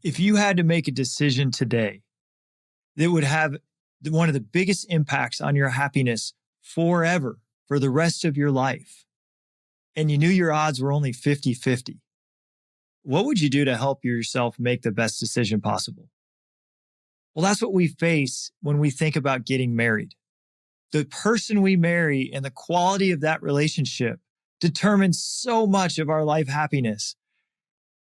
If you had to make a decision today that would have one of the biggest impacts on your happiness forever, for the rest of your life, and you knew your odds were only 50-50, what would you do to help yourself make the best decision possible? Well, that's what we face when we think about getting married. The person we marry and the quality of that relationship determines so much of our life happiness.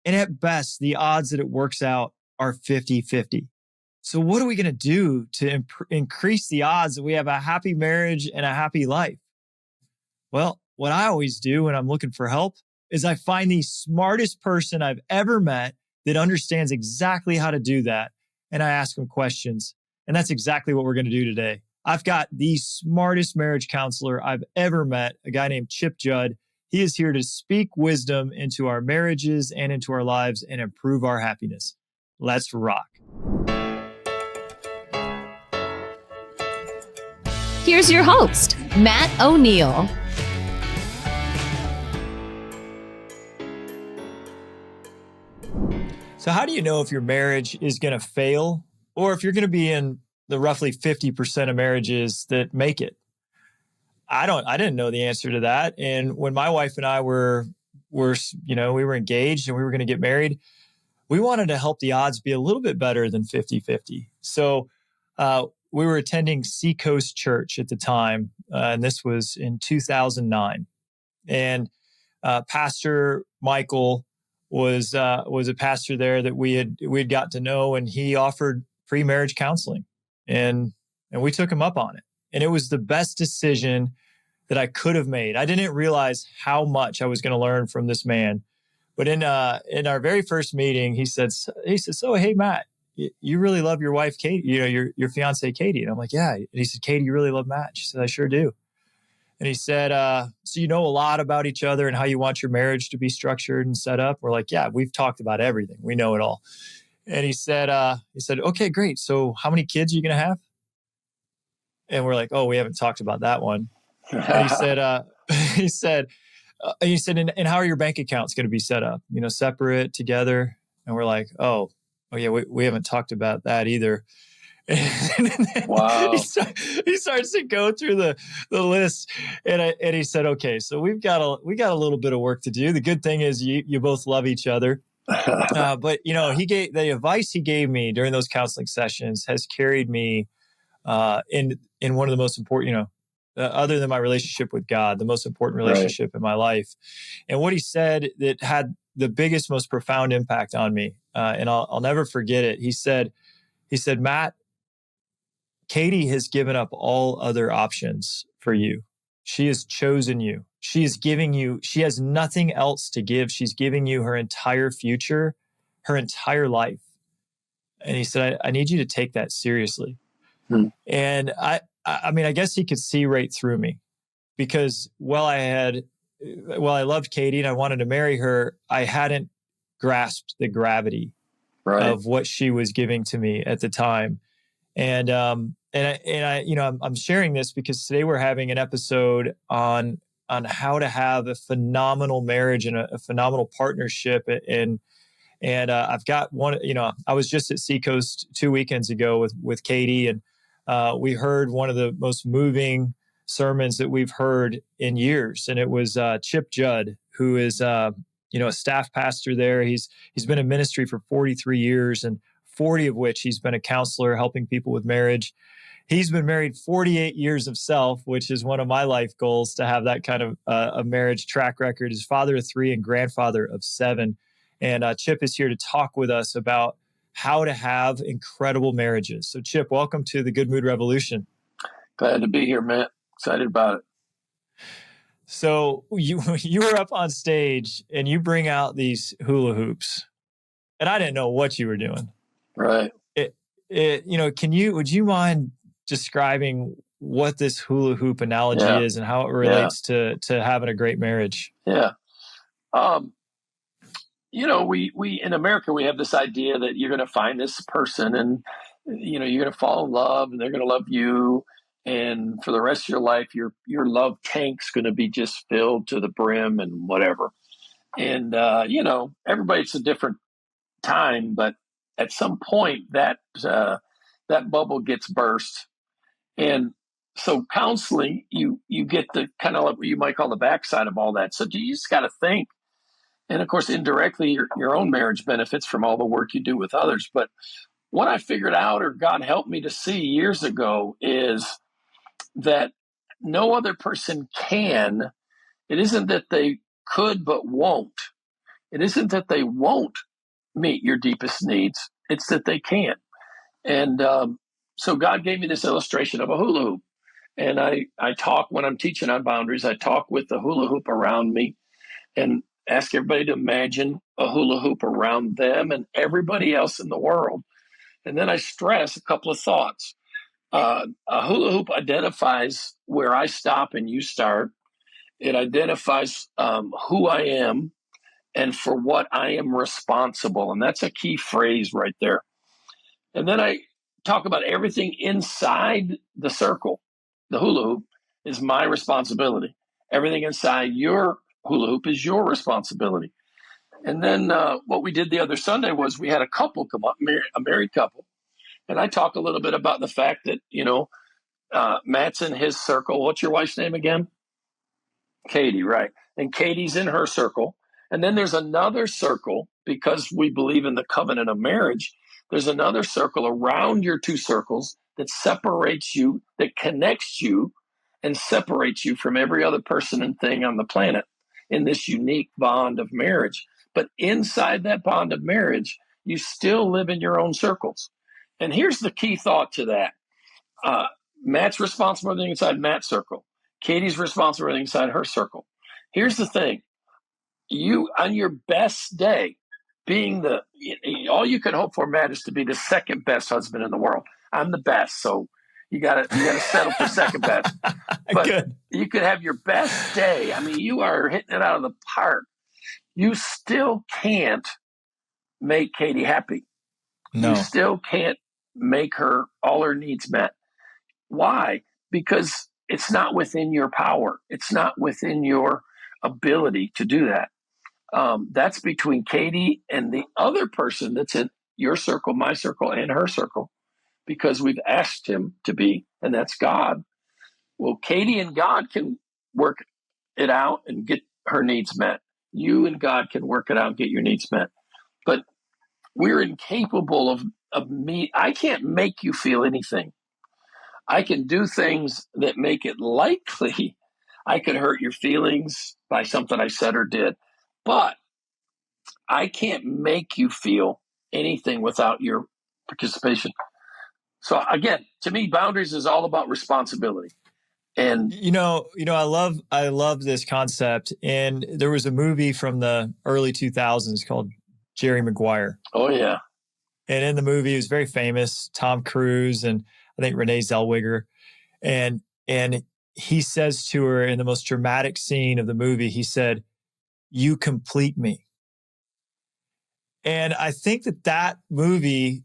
And at best, the odds that it works out are 50-50. So what are we going to do to increase the odds that we have a happy marriage and a happy life? Well, what I always do when I'm looking for help is I find the smartest person I've ever met that understands exactly how to do that. And I ask them questions. And that's exactly what we're going to do today. I've got the smartest marriage counselor I've ever met, a guy named Chip Judd. He is here to speak wisdom into our marriages and into our lives and improve our happiness. Let's rock. Here's your host, Matt O'Neill. So how do you know if your marriage is going to fail or if you're going to be in the roughly 50% of marriages that make it? I didn't know the answer to that. And when my wife and I were engaged and we were going to get married, we wanted to help the odds be a little bit better than 50-50. So we were attending Seacoast Church at the time, and this was in 2009. And Pastor Michael was a pastor there that we had got to know, and he offered pre-marriage counseling, and we took him up on it. And it was the best decision that I could have made. I didn't realize how much I was going to learn from this man. But in our very first meeting, he said, "So, hey, Matt, you really love your wife, Katie, your fiance, Katie." And I'm like, "Yeah." And he said, "Katie, you really love Matt?" She said, "I sure do." And he said, "So you know a lot about each other and how you want your marriage to be structured and set up?" We're like, "Yeah, we've talked about everything. We know it all." And he said, "Okay, great. So how many kids are you going to have?" And we're like, "Oh, we haven't talked about that one." And he said, and how are your bank accounts going to be set up? Separate, together? And we're like, oh yeah, we haven't talked about that either. Wow. He starts to go through the list, and he said, "Okay, so we got a little bit of work to do. The good thing is you both love each other." But he gave the advice he gave me during those counseling sessions has carried me in one of the most important, other than my relationship with God, the most important relationship in my life. And what he said that had the biggest, most profound impact on me, and I'll never forget it. He said, "Matt, Katie has given up all other options for you. She has chosen you. She has nothing else to give. She's giving you her entire future, her entire life." And he said, I need you to take that seriously. And I guess he could see right through me, because while I loved Katie and I wanted to marry her, I hadn't grasped the gravity of what she was giving to me at the time. And I'm sharing this because today we're having an episode on how to have a phenomenal marriage and a phenomenal partnership. And I've got one. I was just at Seacoast 2 weekends ago with Katie, and we heard one of the most moving sermons that we've heard in years, and it was Chip Judd, who is a staff pastor there. He's been in ministry for 43 years, and 40 of which he's been a counselor helping people with marriage. He's been married 48 years himself, which is one of my life goals, to have that kind of a marriage track record. He's father of 3 and grandfather of 7. And Chip is here to talk with us about how to have incredible marriages. So Chip, welcome to the Good Mood Revolution. Glad to be here, Matt. Excited about it. So you were up on stage and you bring out these hula hoops, and I didn't know what you were doing. Right. Would you mind describing what this hula hoop analogy is and how it relates to having a great marriage? Yeah. We in America, we have this idea that you're going to find this person and, you're going to fall in love and they're going to love you. And for the rest of your life, your love tank's going to be just filled to the brim and whatever. And, everybody's a different time, but at some point that bubble gets burst. And so counseling, you get the kind of like what you might call the backside of all that. So you just got to think. And of course, indirectly, your own marriage benefits from all the work you do with others. But what I figured out, or God helped me to see years ago, is that no other person can. It isn't that they could but won't. It isn't that they won't meet your deepest needs. It's that they can't. And so God gave me this illustration of a hula hoop. And I talk when I'm teaching on boundaries, I talk with the hula hoop around me and ask everybody to imagine a hula hoop around them and everybody else in the world. And then I stress a couple of thoughts. A hula hoop identifies where I stop and you start. It identifies who I am and for what I am responsible. And that's a key phrase right there. And then I talk about everything inside the circle. The hula hoop is my responsibility. Everything inside your hula hoop is your responsibility. And then what we did the other Sunday was we had a couple come up, a married couple. And I talk a little bit about the fact that, Matt's in his circle. What's your wife's name again? Katie, right. And Katie's in her circle. And then there's another circle, because we believe in the covenant of marriage. There's another circle around your two circles that separates you, that connects you and separates you from every other person and thing on the planet in this unique bond of marriage. But inside that bond of marriage, you still live in your own circles. And here's the key thought to that. Matt's responsible for everything inside Matt's circle. Katie's responsible for everything inside her circle. Here's the thing. You, on your best day, being all you can hope for, Matt, is to be the second best husband in the world. I'm the best, so you gotta settle for second best. But Good. You could have your best day. I mean, you are hitting it out of the park. You still can't make Katie happy. No. You still can't make her all her needs met. Why? Because it's not within your power. It's not within your ability to do that. That's between Katie and the other person that's in your circle, my circle, and her circle, because we've asked him to be, and that's God. Well, Katie and God can work it out and get her needs met. You and God can work it out and get your needs met. But we're incapable of me. I can't make you feel anything. I can do things that make it likely I could hurt your feelings by something I said or did. But I can't make you feel anything without your participation. So again, to me, boundaries is all about responsibility. And I love this concept. And there was a movie from the early 2000s called Jerry Maguire. Oh yeah. And in the movie, it was very famous. Tom Cruise and I think Renee Zellweger. And he says to her in the most dramatic scene of the movie, he said, "You complete me." And I think that movie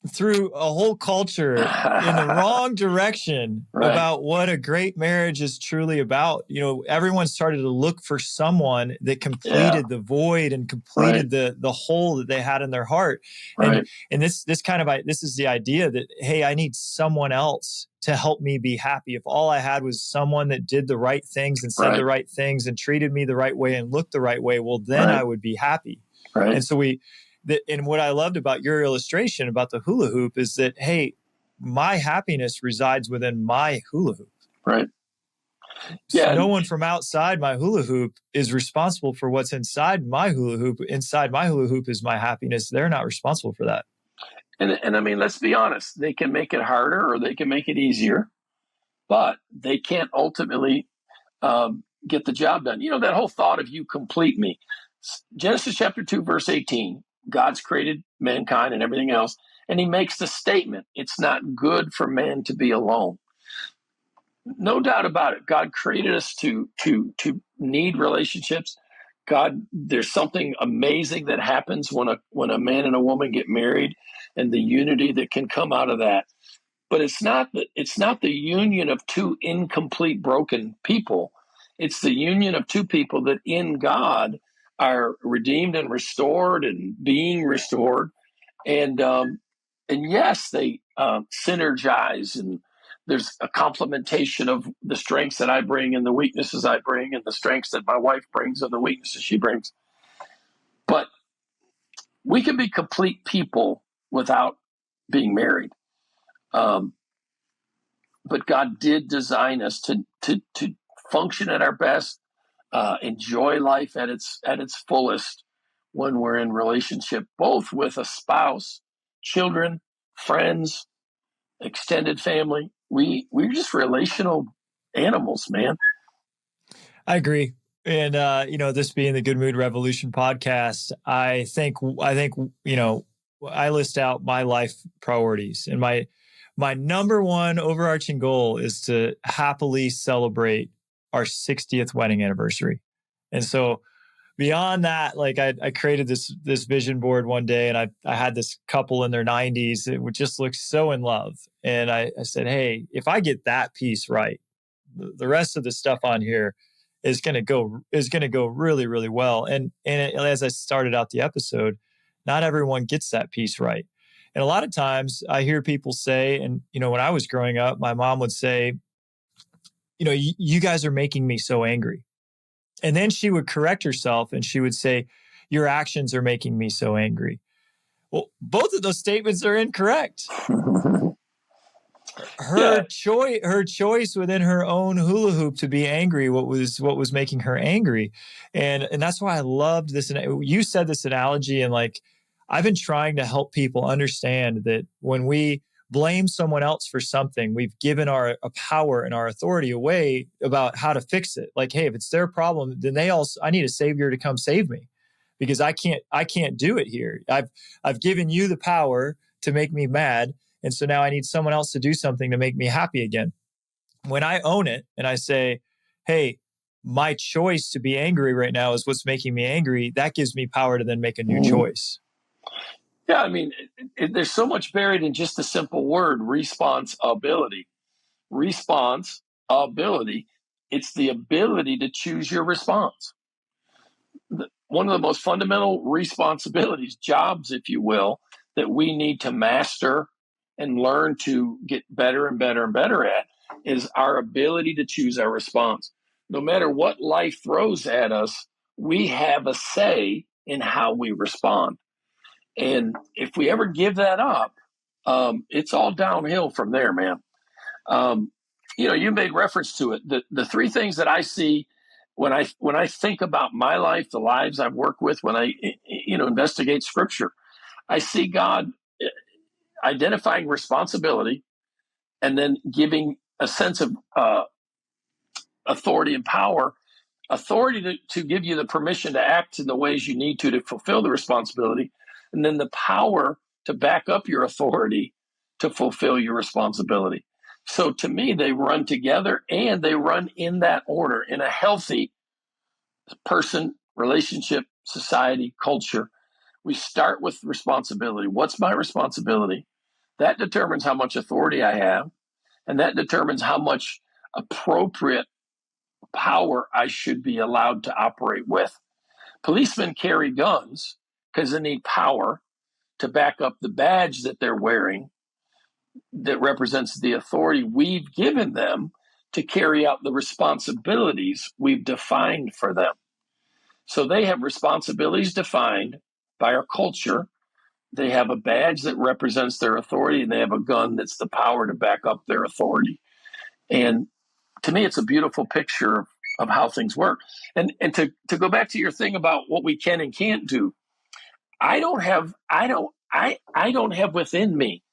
threw a whole culture in the wrong direction about what a great marriage is truly about. Everyone started to look for someone that completed the void and completed the hole that they had in their heart. And this is the idea that, hey, I need someone else to help me be happy. If all I had was someone that did the right things and said the right things and treated me the right way and looked the right way, well, then I would be happy. Right. And so and what I loved about your illustration about the hula hoop is that, hey, my happiness resides within my hula hoop. Right. Yeah. So no one from outside my hula hoop is responsible for what's inside my hula hoop. Inside my hula hoop is my happiness. They're not responsible for that. And I mean, let's be honest. They can make it harder or they can make it easier, but they can't ultimately get the job done. That whole thought of you complete me. Genesis chapter 2, verse 18. God's created mankind and everything else. And he makes the statement, it's not good for man to be alone. No doubt about it. God created us to need relationships. There's something amazing that happens when a man and a woman get married and the unity that can come out of that. But it's not the union of two incomplete, broken people. It's the union of two people that in God are redeemed and restored and being restored. And yes, they synergize, and there's a complementation of the strengths that I bring and the weaknesses I bring, and the strengths that my wife brings and the weaknesses she brings. But we can be complete people without being married. But God did design us to function at our best, enjoy life at its fullest when we're in relationship, both with a spouse, children, friends, extended family. We're just relational animals, man. I agree. And, this being the Good Mood Revolution podcast, I think, I list out my life priorities, and my number one overarching goal is to happily celebrate our 60th wedding anniversary. And so beyond that, like I created this vision board one day, and I had this couple in their 90s that would just look so in love. And I said, hey, if I get that piece right, the rest of the stuff on here is going to go really, really well. And as I started out the episode, not everyone gets that piece right. And a lot of times I hear people say, and when I was growing up, my mom would say, you guys are making me so angry. And then she would correct herself and she would say, your actions are making me so angry. Well, both of those statements are incorrect. Her choice within her own hula hoop to be angry, what was making her angry. And that's why I loved this. And you said this analogy, and like, I've been trying to help people understand that when we blame someone else for something, we've given our power and our authority away about how to fix it. Like, hey, if it's their problem, then I need a savior to come save me, because I can't do it here. I've given you the power to make me mad. And so now I need someone else to do something to make me happy again. When I own it and I say, hey, my choice to be angry right now is what's making me angry, that gives me power to then make a new choice. Yeah, I mean, there's so much buried in just a simple word, responsibility. Responsibility. It's the ability to choose your response. One of the most fundamental responsibilities, jobs, if you will, that we need to master and learn to get better and better and better at is our ability to choose our response. No matter what life throws at us, we have a say in how we respond. And if we ever give that up, it's all downhill from there, man. You made reference to it. The three things that I see when I think about my life, the lives I've worked with, when I investigate Scripture, I see God identifying responsibility and then giving a sense of authority and power. Authority to give you the permission to act in the ways you need to fulfill the responsibility, and then the power to back up your authority to fulfill your responsibility. So to me, they run together, and they run in that order in a healthy person, relationship, society, culture. We start with responsibility. What's my responsibility? That determines how much authority I have, and that determines how much appropriate power I should be allowed to operate with. Policemen carry guns because they need power to back up the badge that they're wearing that represents the authority we've given them to carry out the responsibilities we've defined for them. So they have responsibilities defined by our culture. They have a badge that represents their authority, and they have a gun that's the power to back up their authority. And to me, it's a beautiful picture of how things work. And to go back to your thing about what we can and can't do, I don't have within me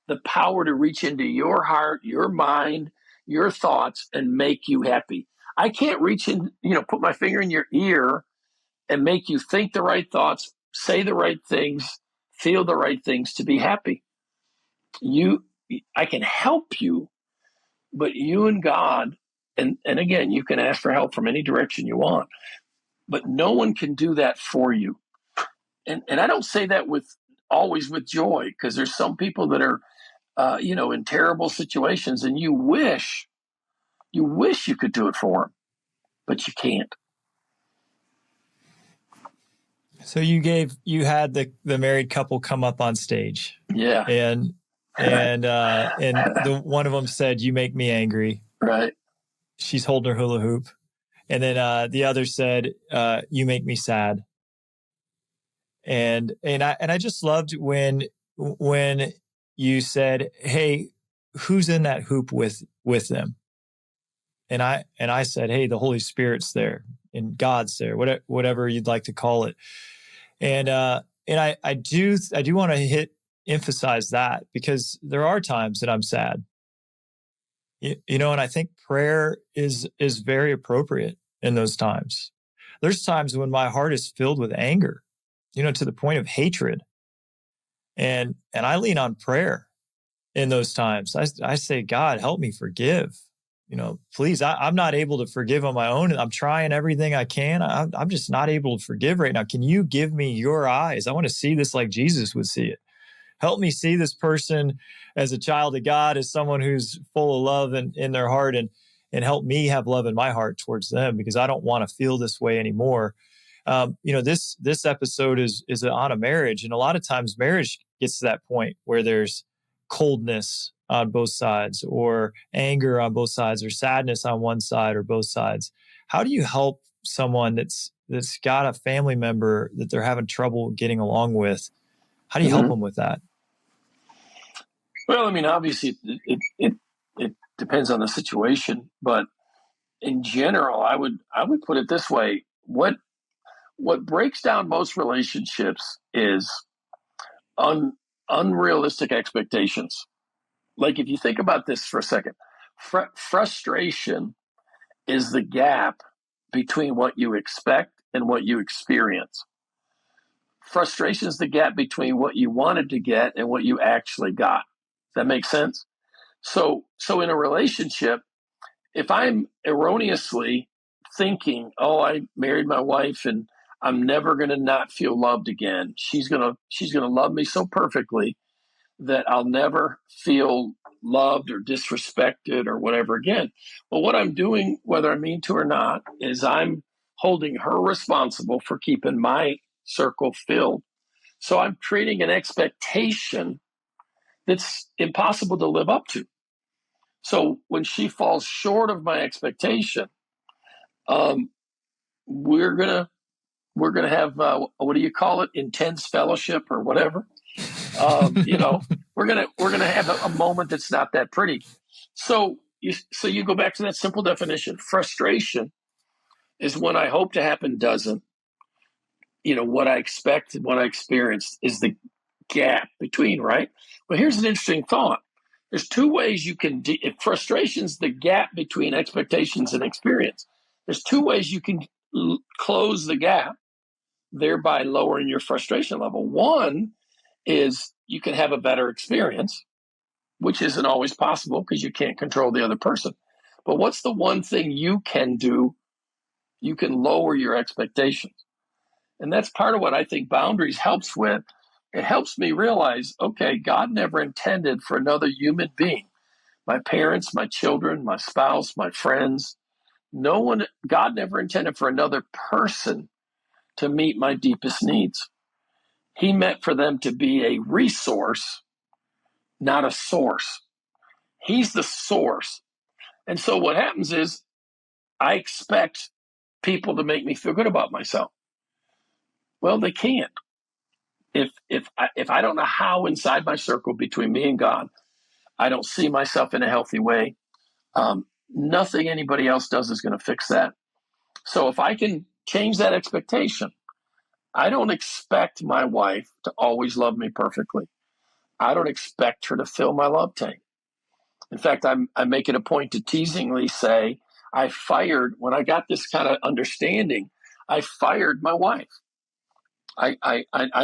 the power to reach into your heart, your mind, your thoughts, and make you happy. I can't reach in, put my finger in your ear and make you think the right thoughts, say the right things, feel the right things to be happy. I can help you, but you and God, and again, you can ask for help from any direction you want, but no one can do that for you. And I don't say that always with joy, because there's some people that are, in terrible situations, and you wish you could do it for them, but you can't. So you had the married couple come up on stage. Yeah. And the one of them said, "You make me angry." Right. She's holding her hula hoop. And then the other said, "You make me sad." And I just loved when you said, "Hey, who's in that hoop with them?" And I said, "Hey, the Holy Spirit's there and God's there, whatever you'd like to call it." And I do want to emphasize that, because there are times that I'm sad, and I think prayer is very appropriate in those times. There's times when my heart is filled with anger, to the point of hatred, and I lean on prayer in those times. I say, "God, help me forgive. Please, I'm not able to forgive on my own. I'm trying everything I can. I'm just not able to forgive right now. Can you give me your eyes? I want to see this like Jesus would see it. Help me see this person as a child of God, as someone who's full of love in their heart, and help me have love in my heart towards them, because I don't want to feel this way anymore." This episode is on a marriage, and a lot of times marriage gets to that point where there's coldness on both sides, or anger on both sides, or sadness on one side or both sides. How do you help someone that's got a family member that they're having trouble getting along with? How do you help them with that? Well, I mean, obviously, it depends on the situation, but in general, I would put it this way: what breaks down most relationships is unrealistic expectations. Like, if you think about this for a second, frustration is the gap between what you expect and what you experience. Frustration is the gap between what you wanted to get and what you actually got. Does that make sense? So in a relationship, if I'm erroneously thinking, "Oh, I married my wife and I'm never going to not feel loved again. She's going to love me so perfectly that I'll never feel loved or disrespected or whatever again." Well, what I'm doing, whether I mean to or not, is I'm holding her responsible for keeping my circle filled. So I'm creating an expectation that's impossible to live up to. So when she falls short of my expectation, we're gonna have what do you call it? Intense fellowship or whatever. We're gonna have a moment that's not that pretty. So you go back to that simple definition. Frustration is when I hope to happen doesn't. What I expect and what I experienced is the gap between, right? But here's an interesting thought. There's two ways you can, if frustration's the gap between expectations and experience, there's two ways you can close the gap, thereby lowering your frustration level. One is you can have a better experience, which isn't always possible because you can't control the other person. But what's the one thing you can do? You can lower your expectations. And that's part of what I think boundaries helps with. It helps me realize, okay, God never intended for another human being, my parents, my children, my spouse, my friends, God never intended for another person to meet my deepest needs. He meant for them to be a resource, not a source. He's the source. And so what happens is I expect people to make me feel good about myself. Well, they can't. If I don't know how inside my circle between me and God, I don't see myself in a healthy way, nothing anybody else does is going to fix that. So if I can change that expectation, I don't expect my wife to always love me perfectly. I don't expect her to fill my love tank. In fact, I make it a point to teasingly say, when I got this kind of understanding, I fired my wife. I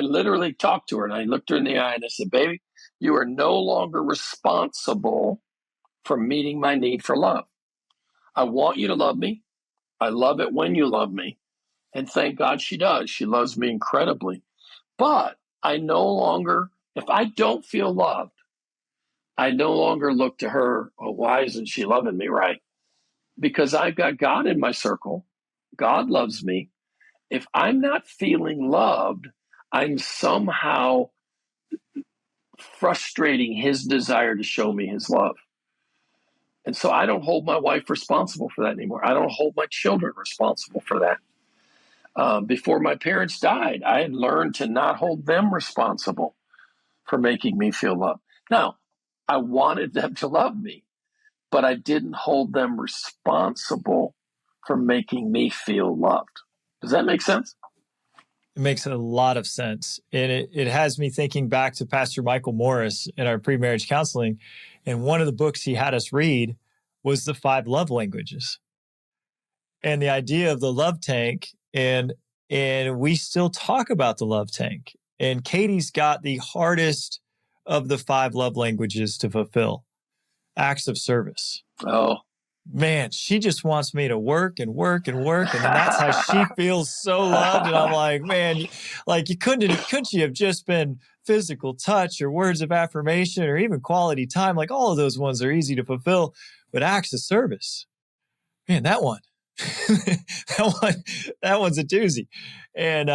literally talked to her and I looked her in the eye and I said, "Baby, you are no longer responsible for meeting my need for love. I want you to love me. I love it when you love me. And thank God she does. She loves me incredibly. But if I don't feel loved, I no longer look to her, oh, why isn't she loving me right? Because I've got God in my circle. God loves me. if I'm not feeling loved, I'm somehow frustrating his desire to show me his love. And so I don't hold my wife responsible for that anymore. I don't hold my children responsible for that. Before my parents died, I had learned to not hold them responsible for making me feel loved. Now, I wanted them to love me, but I didn't hold them responsible for making me feel loved. Does that make sense? It makes a lot of sense. And it has me thinking back to Pastor Michael Morris in our pre-marriage counseling. And one of the books he had us read was The 5 Love Languages. And the idea of the love tank, and we still talk about the love tank. And Katie's got the hardest of the 5 love languages to fulfill: acts of service. Oh, man, she just wants me to work and work and work. And then that's how she feels so loved. And I'm like, man, like couldn't you have just been physical touch or words of affirmation or even quality time? Like all of those ones are easy to fulfill, but acts of service, man, that one, that one's a doozy. And,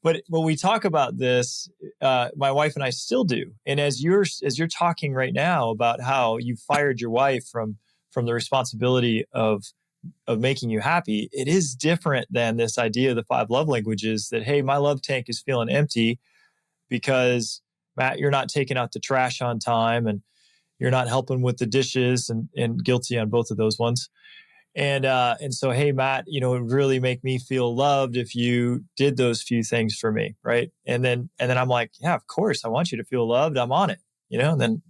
but we talk about this, my wife and I still do. And as you're talking right now about how you fired your wife from the responsibility of making you happy, it is different than this idea of the 5 love languages that, hey, my love tank is feeling empty because, Matt, you're not taking out the trash on time and you're not helping with the dishes, and guilty on both of those ones. And so, hey, Matt, it would really make me feel loved if you did those few things for me. Right. And then I'm like, yeah, of course, I want you to feel loved. I'm on it, and then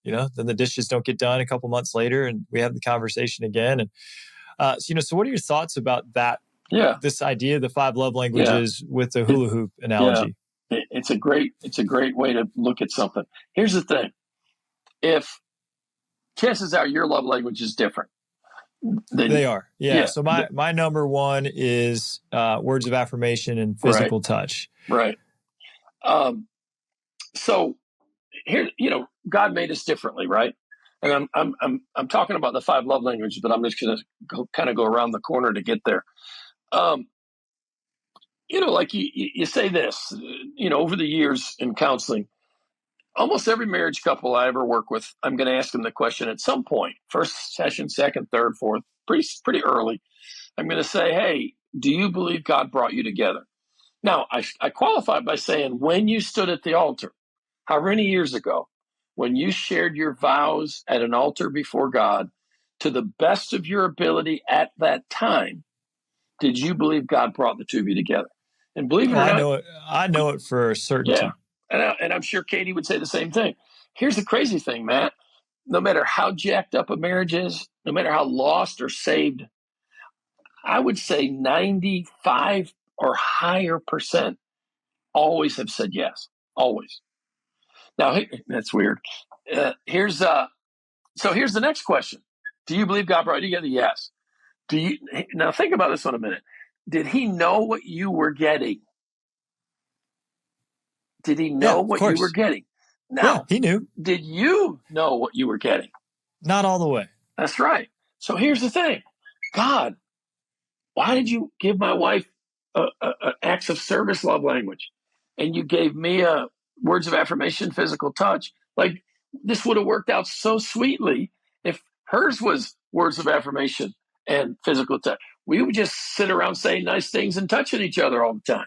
the dishes don't get done a couple months later and we have the conversation again. And, so what are your thoughts about that? Yeah. This idea of the 5 love languages with the hula hoop analogy. Yeah. It's a great way to look at something. Here's the thing. If chances are your love language is different. They are. Yeah. So my number one is words of affirmation and physical touch. Right. So here, God made us differently, right? And I'm talking about the 5 love languages, but I'm just going to go around the corner to get there. Like you say this, over the years in counseling, almost every marriage couple I ever work with, I'm going to ask them the question at some point, first session, second, third, fourth, pretty early. I'm going to say, hey, do you believe God brought you together? Now, I qualify by saying, when you stood at the altar, how many years ago, when you shared your vows at an altar before God, to the best of your ability at that time, did you believe God brought the two of you together? And believe it or not, I know it for certainty. Yeah, and I'm sure Katie would say the same thing. Here's the crazy thing, Matt. No matter how jacked up a marriage is, no matter how lost or saved, I would say 95 or higher % always have said yes. Always. Now, that's weird. Here's the next question. Do you believe God brought you together? Yes. Now think about this one a minute. Did he know what you were getting? Did he know what you were getting? Now, he knew. Did you know what you were getting? Not all the way. That's right. So here's the thing. God, why did you give my wife an acts of service love language? And you gave me a words of affirmation, physical touch. Like, this would have worked out so sweetly if hers was words of affirmation and physical touch. We would just sit around saying nice things and touching each other all the time.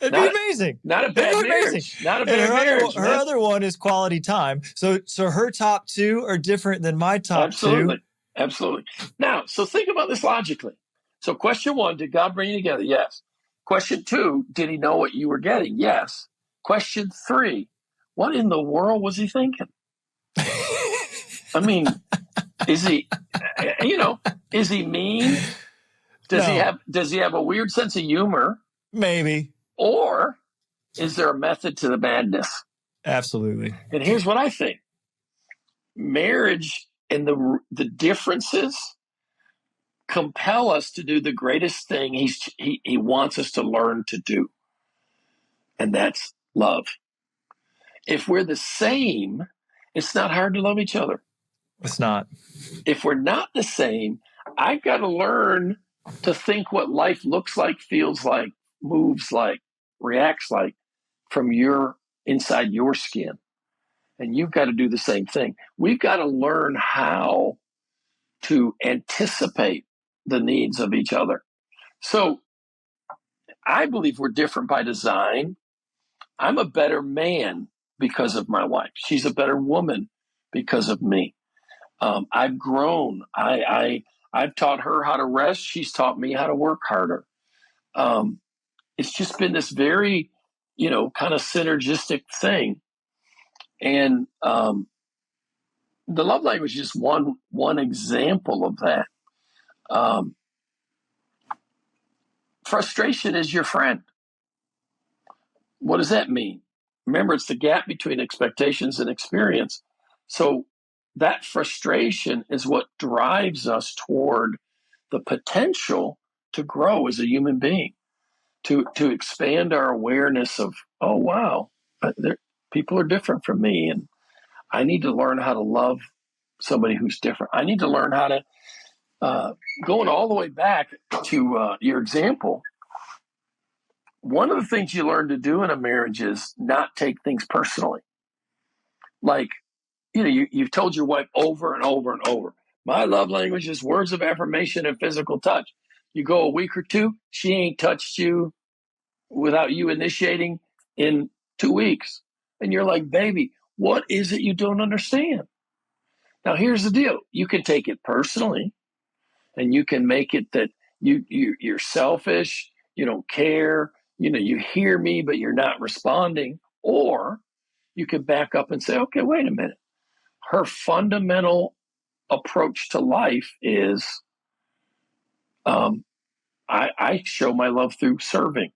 It'd be amazing. Not a bad marriage. Not a bad marriage. Her other one is quality time. So her top 2 are different than my top 2. Absolutely. Now, so think about this logically. So question 1, did God bring you together? Yes. Question 2, did he know what you were getting? Yes. Question 3, what in the world was he thinking? I mean, is he mean? Does he have a weird sense of humor? Maybe. Or is there a method to the madness? Absolutely. And here's what I think. Marriage and the differences compel us to do the greatest thing he wants us to learn to do. And that's love. If we're the same, it's not hard to love each other. It's not. If we're not the same, I've got to learn to think what life looks like, feels like, moves like, reacts like from your inside your skin. And you've got to do the same thing. We've got to learn how to anticipate the needs of each other. So I believe we're different by design. I'm a better man because of my wife. She's a better woman because of me. I've grown. I've taught her how to rest. She's taught me how to work harder. It's just been this very, kind of synergistic thing. And the love language is one example of that. Frustration is your friend. What does that mean? Remember, it's the gap between expectations and experience. So that frustration is what drives us toward the potential to grow as a human being, to expand our awareness of, oh, wow, people are different from me. And I need to learn how to love somebody who's different. I need to learn how to, going all the way back to your example, one of the things you learn to do in a marriage is not take things personally. Like, you've told your wife over and over and over, my love language is words of affirmation and physical touch. You go a week or two, she ain't touched you without you initiating in 2 weeks. And you're like, baby, what is it you don't understand? Now, here's the deal. You can take it personally, and you can make it that you're selfish, you don't care, you hear me, but you're not responding. Or you can back up and say, okay, wait a minute. Her fundamental approach to life is I show my love through serving.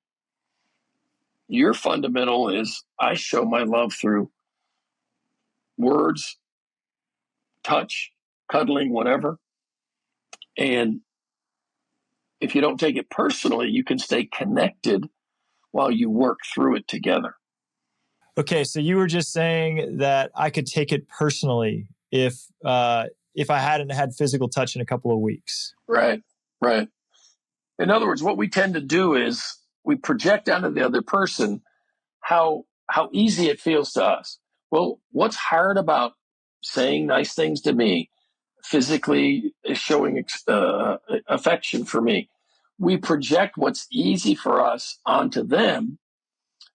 Your fundamental is I show my love through words, touch, cuddling, whatever. And if you don't take it personally, you can stay connected while you work through it together. Okay, so you were just saying that I could take it personally if I hadn't had physical touch in a couple of weeks. Right. In other words, what we tend to do is we project onto the other person how easy it feels to us. Well, what's hard about saying nice things to me, physically showing affection for me? We project what's easy for us onto them,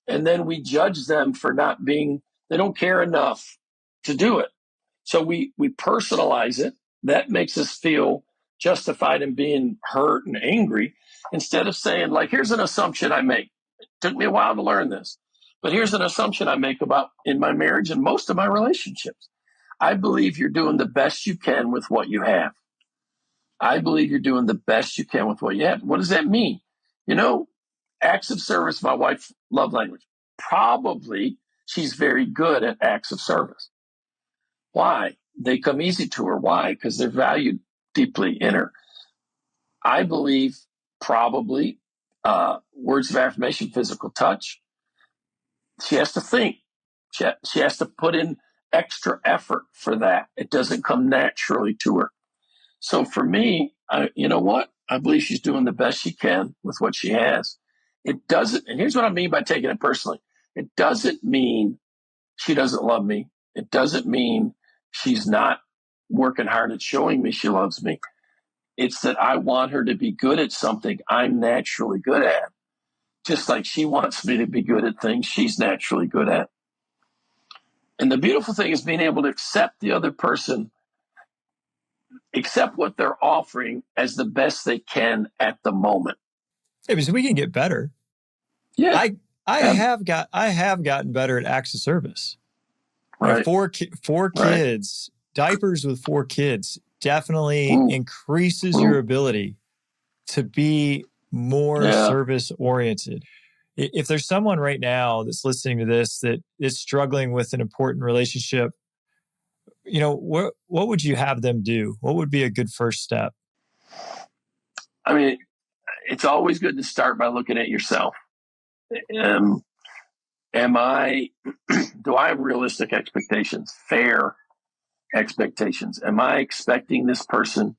and then we judge them for they don't care enough to do it. So we personalize it. That makes us feel justified in being hurt and angry, instead of saying, like, here's an assumption I make. It took me a while to learn this, but here's an assumption I make about in my marriage and most of my relationships. I believe you're doing the best you can with what you have. I believe you're doing the best you can with what you have. What does that mean? Acts of service, my wife's love language. Probably she's very good at acts of service. Why? They come easy to her. Why? Because they're valued deeply in her. I believe probably words of affirmation, physical touch. She has to think. She has to put in extra effort for that. It doesn't come naturally to her. So for me, you know what? I believe she's doing the best she can with what she has. It doesn't, and here's what I mean by taking it personally. It doesn't mean she doesn't love me. It doesn't mean she's not working hard at showing me she loves me. It's that I want her to be good at something I'm naturally good at, just like she wants me to be good at things she's naturally good at. And the beautiful thing is being able to accept the other person, accept what they're offering as the best they can at the moment. Yeah, because we can get better. Yeah. I have gotten better at acts of service. Right. Four kids, diapers with 4 kids definitely increases your ability to be more service oriented. If there's someone right now that's listening to this that is struggling with an important relationship, what would you have them do? What would be a good first step? I mean, it's always good to start by looking at yourself. Do I have realistic expectations, fair expectations? Am I expecting this person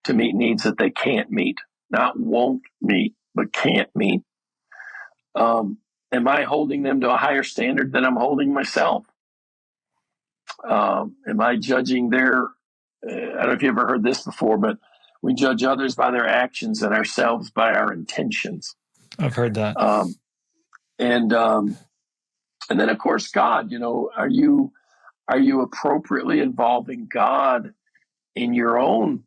to meet needs that they can't meet, not won't meet, but can't meet? Am I holding them to a higher standard than I'm holding myself? Am I judging their, I don't know if you ever heard this before, but we judge others by their actions and ourselves by our intentions. I've heard that. And then of course, God, are you appropriately involving God in your own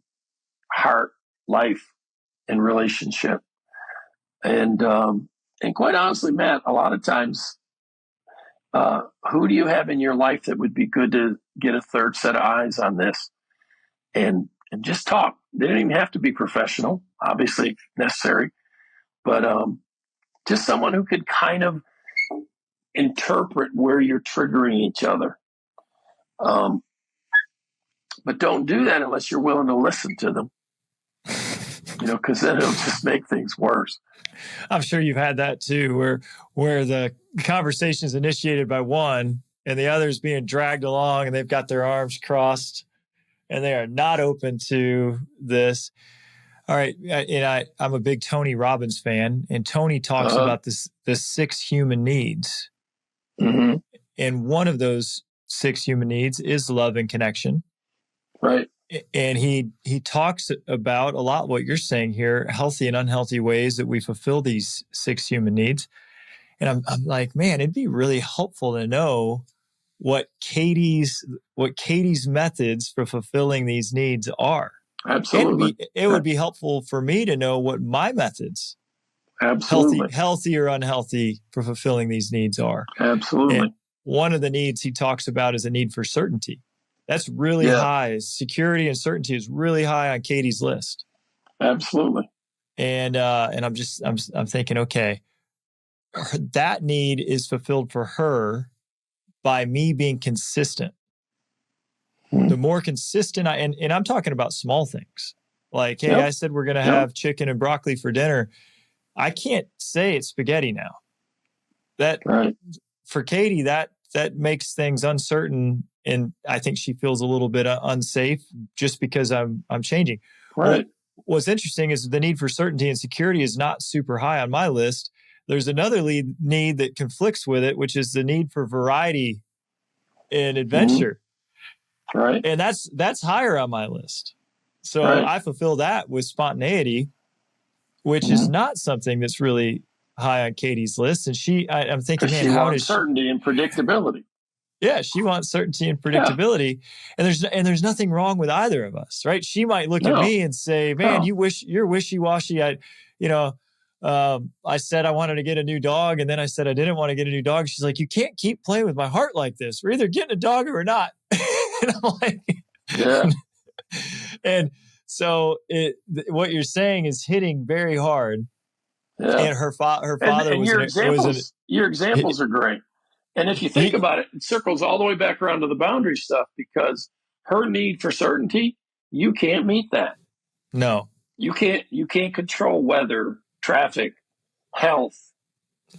heart, life, and relationship? And quite honestly, Matt, a lot of times, who do you have in your life that would be good to get a third set of eyes on this and just talk? They don't even have to be professional, obviously necessary, but just someone who could kind of interpret where you're triggering each other. But don't do that unless you're willing to listen to them, because then it'll just make things worse. I'm sure you've had that too, where the conversation is initiated by one and the other is being dragged along and they've got their arms crossed and they are not open to this. All right. And I'm a big Tony Robbins fan, and Tony talks about the 6 human needs. Mm-hmm. And one of those 6 human needs is love and connection. Right. And he talks about a lot what you're saying here, healthy and unhealthy ways that we fulfill these 6 human needs. And I'm like, man, it'd be really helpful to know what Katie's methods for fulfilling these needs are. Absolutely. It would be helpful for me to know what my methods, absolutely, healthy or unhealthy, for fulfilling these needs are. Absolutely. And one of the needs he talks about is a need for certainty. That's really high. Security and certainty is really high on Katie's list. Absolutely. And I'm thinking, okay, that need is fulfilled for her by me being consistent. The more consistent and I'm talking about small things like, hey, I said we're going to have chicken and broccoli for dinner. I can't say it's spaghetti now. That for Katie, that makes things uncertain. And I think she feels a little bit unsafe just because I'm changing. Right. What's interesting is the need for certainty and security is not super high on my list. There's another need that conflicts with it, which is the need for variety and adventure. Mm-hmm. Right. And that's higher on my list. So I fulfill that with spontaneity, which is not something that's really high on Katie's list. And I'm thinking, man, how does certainty and predictability? Yeah, she wants certainty and predictability. And there's nothing wrong with either of us, right? She might look at me and say, man, you're wishy-washy. I said I wanted to get a new dog, and then I said I didn't want to get a new dog. She's like, you can't keep playing with my heart like this. We're either getting a dog or we're not. And I'm like, yeah. And so what you're saying is hitting very hard. Yeah. And her father and your examples are great. And if you think about it, it circles all the way back around to the boundary stuff, because her need for certainty, you can't meet that. No. You can't control weather, traffic, health.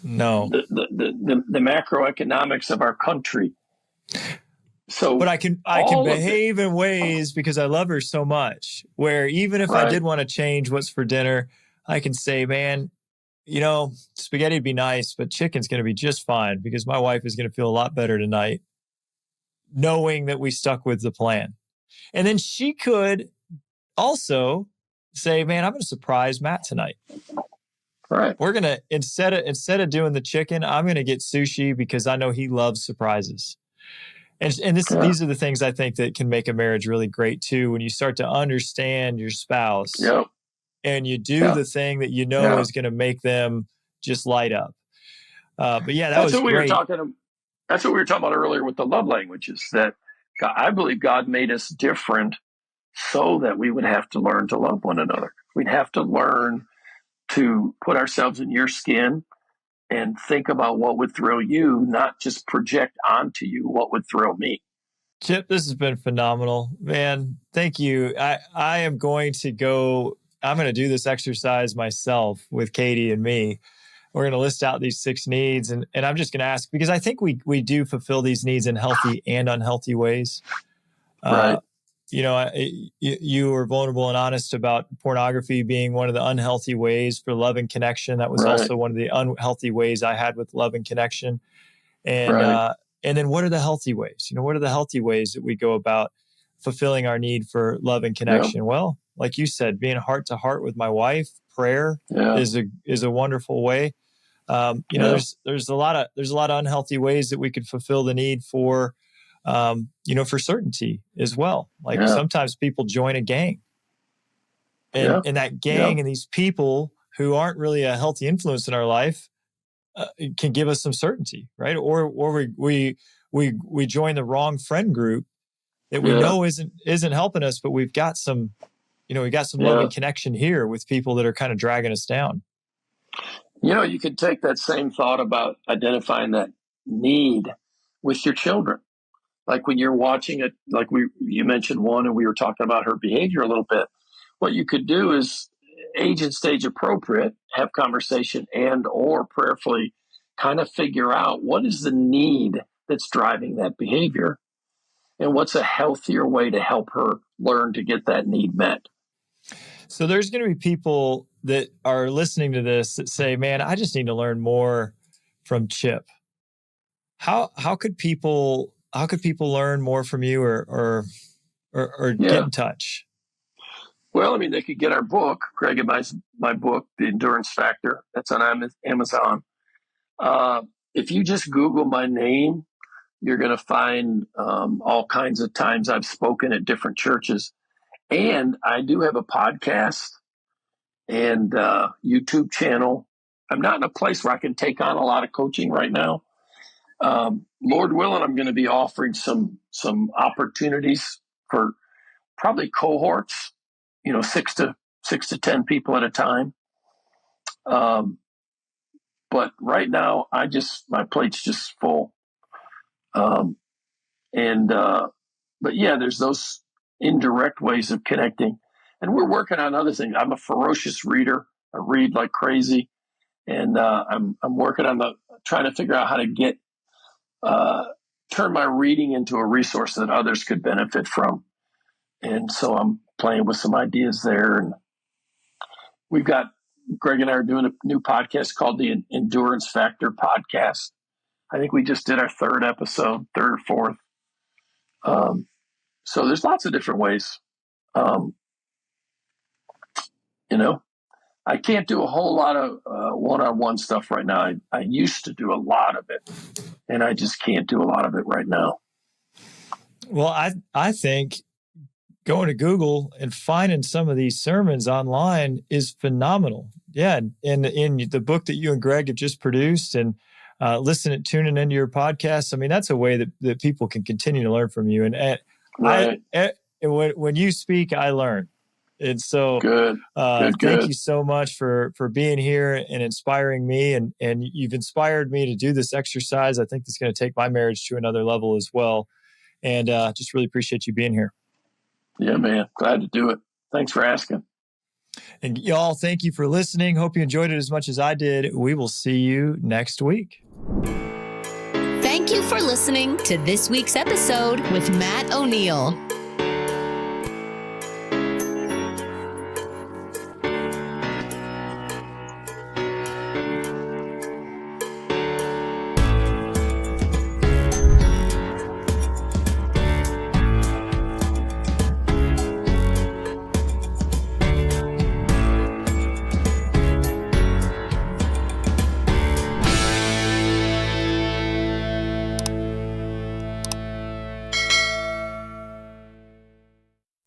No. The macroeconomics of our country. So, but I can behave in ways, because I love her so much, where even if I did want to change what's for dinner, I can say, man, spaghetti would be nice, but chicken's going to be just fine, because my wife is going to feel a lot better tonight, knowing that we stuck with the plan. And then she could also say, man, I'm going to surprise Matt tonight. Right. We're going to, instead of doing the chicken, I'm going to get sushi, because I know he loves surprises. And these are the things I think that can make a marriage really great too, when you start to understand your spouse. Yep. And you do the thing that is going to make them just light up. But yeah, that's what great. That's what we were talking about earlier with the love languages. That I believe God made us different so that we would have to learn to love one another. We'd have to learn to put ourselves in your skin and think about what would thrill you, not just project onto you what would thrill me. Chip, this has been phenomenal, man. Thank you. I am going to go. I'm going to do this exercise myself with Katie and me. We're going to list out these 6 needs, and I'm just going to ask, because I think we do fulfill these needs in healthy and unhealthy ways. Right. you were vulnerable and honest about pornography being one of the unhealthy ways for love and connection. That was Right. also one of the unhealthy ways I had with love and connection. And Right. and then what are the healthy ways? What are the healthy ways that we go about fulfilling our need for love and Yeah. connection? Well, like you said, being heart to heart with my wife, prayer Yeah. is a wonderful way. Yeah. There's a lot of unhealthy ways that we could fulfill the need for, for certainty as well. Like Yeah. sometimes people join a gang, Yeah. and that Yeah. gang and these people who aren't really a healthy influence in our life can give us some certainty, right? Or we join the wrong friend group that we Yeah. know isn't helping us, but we've got some, we got some Yeah. loving connection here with people that are kind of dragging us down. You could take that same thought about identifying that need with your children. Like when you're watching it, like you mentioned one, and we were talking about her behavior a little bit. What you could do is age and stage appropriate, have conversation and or prayerfully kind of figure out what is the need that's driving that behavior and what's a healthier way to help her learn to get that need met. So there's going to be people that are listening to this that say, man, I just need to learn more from Chip. How could people learn more from you or get in touch? Well, I mean, they could get our book, Greg and my book, The Endurance Factor. That's on Amazon. If you just Google my name, you're going to find all kinds of times I've spoken at different churches. And I do have a podcast and YouTube channel. I'm not in a place where I can take on a lot of coaching right now. Lord willing, I'm going to be offering some opportunities for probably cohorts, 6 to 10 people at a time. But right now, my plate's just full. But yeah, there's those indirect ways of connecting, and we're working on other things. I'm a ferocious reader. I read like crazy, and I'm working on trying to figure out how to get turn my reading into a resource that others could benefit from. And so I'm playing with some ideas there. And Greg and I are doing a new podcast called the Endurance Factor Podcast. I think we just did our third or fourth. So there's lots of different ways. I can't do a whole lot of one-on-one stuff right now. I used to do a lot of it, and I just can't do a lot of it right now. Well, I think going to Google and finding some of these sermons online is phenomenal. Yeah, in the book that you and Greg have just produced, and tuning into your podcast. I mean, that's a way that people can continue to learn from you. And right. When you speak, I learn. And so good. Thank you so much for being here and inspiring me. And you've inspired me to do this exercise. I think it's going to take my marriage to another level as well. And just really appreciate you being here. Yeah, man. Glad to do it. Thanks for asking. And y'all, thank you for listening. Hope you enjoyed it as much as I did. We will see you next week. Thank you for listening to this week's episode with Matt O'Neill.